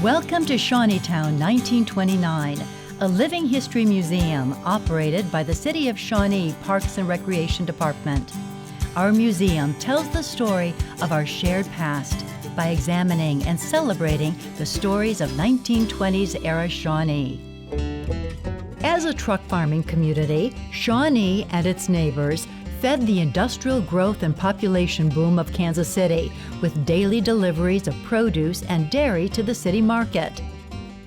Welcome to Shawneetown 1929, a living history museum operated by the City of Shawnee Parks and Recreation Department. Our museum tells the story of our shared past by examining and celebrating the stories of 1920s era Shawnee. As a truck farming community, Shawnee and its neighbors fed the industrial growth and population boom of Kansas City with daily deliveries of produce and dairy to the city market.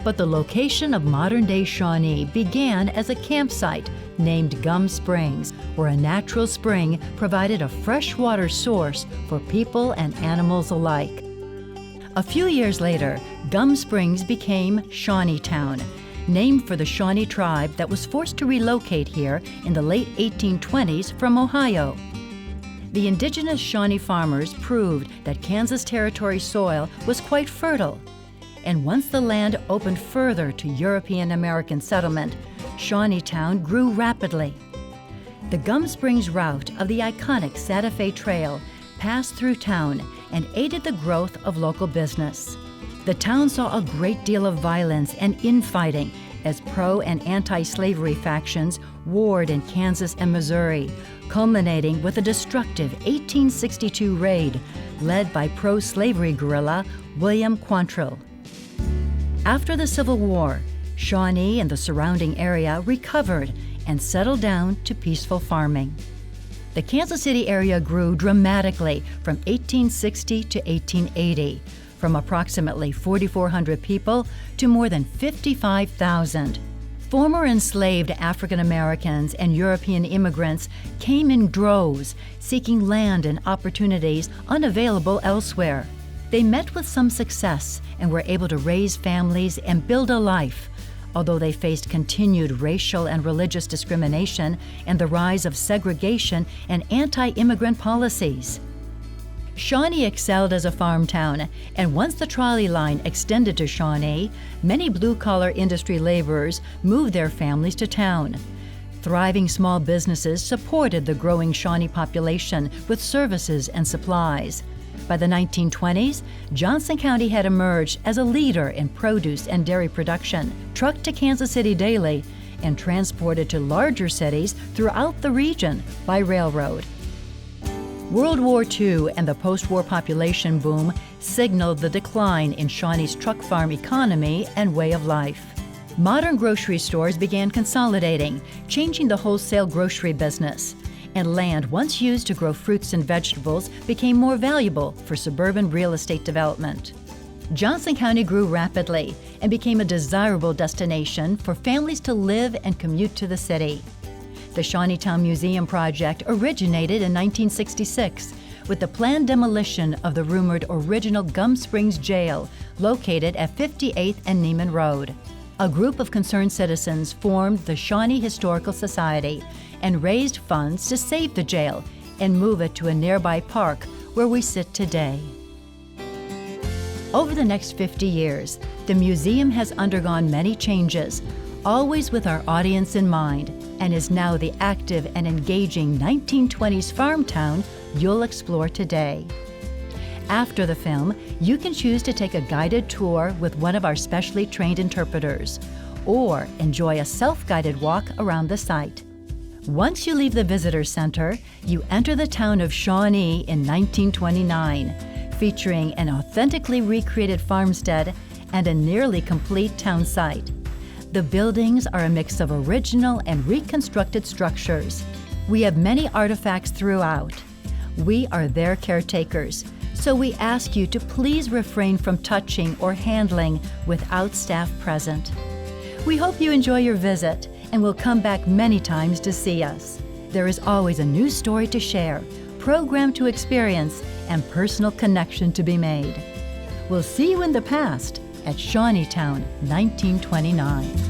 But the location of modern-day Shawnee began as a campsite named Gum Springs, where a natural spring provided a fresh water source for people and animals alike. A few years later, Gum Springs became Shawneetown, named for the Shawnee tribe that was forced to relocate here in the late 1820s from Ohio. The indigenous Shawnee farmers proved that Kansas Territory soil was quite fertile, and once the land opened further to European American settlement, Shawneetown grew rapidly. The Gum Springs route of the iconic Santa Fe Trail passed through town and aided the growth of local business. The town saw a great deal of violence and infighting as pro- and anti-slavery factions warred in Kansas and Missouri, culminating with a destructive 1862 raid led by pro-slavery guerrilla William Quantrill. After the Civil War, Shawnee and the surrounding area recovered and settled down to peaceful farming. The Kansas City area grew dramatically from 1860 to 1880, from approximately 4,400 people to more than 55,000. Former enslaved African Americans and European immigrants came in droves, seeking land and opportunities unavailable elsewhere. They met with some success and were able to raise families and build a life, although they faced continued racial and religious discrimination and the rise of segregation and anti-immigrant policies. Shawnee excelled as a farm town, and once the trolley line extended to Shawnee, many blue-collar industry laborers moved their families to town. Thriving small businesses supported the growing Shawnee population with services and supplies. By the 1920s, Johnson County had emerged as a leader in produce and dairy production, trucked to Kansas City daily, and transported to larger cities throughout the region by railroad. World War II and the post-war population boom signaled the decline in Shawnee's truck farm economy and way of life. Modern grocery stores began consolidating, changing the wholesale grocery business, and land once used to grow fruits and vegetables became more valuable for suburban real estate development. Johnson County grew rapidly and became a desirable destination for families to live and commute to the city. The Shawneetown Museum project originated in 1966 with the planned demolition of the rumored original Gum Springs Jail located at 58th and Neiman Road. A group of concerned citizens formed the Shawnee Historical Society and raised funds to save the jail and move it to a nearby park where we sit today. Over the next 50 years, the museum has undergone many changes, always with our audience in mind, and is now the active and engaging 1920s farm town you'll explore today. After the film, you can choose to take a guided tour with one of our specially trained interpreters, or enjoy a self-guided walk around the site. Once you leave the visitor center, you enter the town of Shawnee in 1929, featuring an authentically recreated farmstead and a nearly complete town site. The buildings are a mix of original and reconstructed structures. We have many artifacts throughout. We are their caretakers, so we ask you to please refrain from touching or handling without staff present. We hope you enjoy your visit and will come back many times to see us. There is always a new story to share, program to experience, and personal connection to be made. We'll see you in the past at Shawneetown 1929.